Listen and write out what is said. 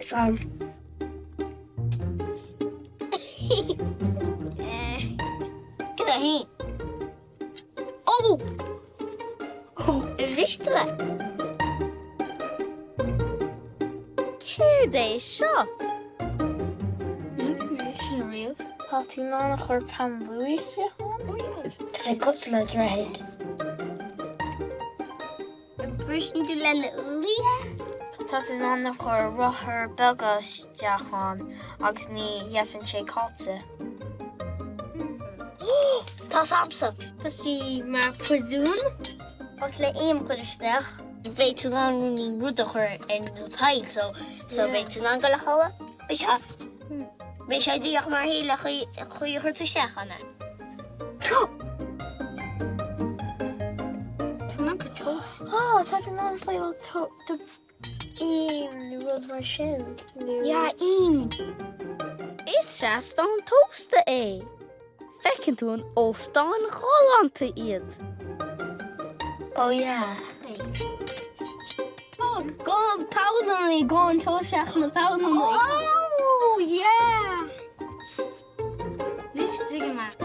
Sam. Gyda hi. Oh! Y fristre. Gcairde sio. Sy'n rhyw. Tá tú ná chur pan Louis Tá gutla dreid. Y brisn dwi len y wli. Tá tú ná chur rothair begas deachán agus ní dheafan sé cáte. Tá samsa. Ta si maar prezoen. Als le éim chwyrstech. Weet toen aan niet roediger en pijn zo weet toen aan gala halen. Weet je die maar hele goede grote zeggen. Toen toast. Oh, tá tú ná sail de nu rud mar sin. Ja, in. Is Seastán Tósta é. Fecinn tú an óstáin gáilanta iad. Oh ja. Oh, go powder go en toastach met powder. Oh ja. Dit is het maar.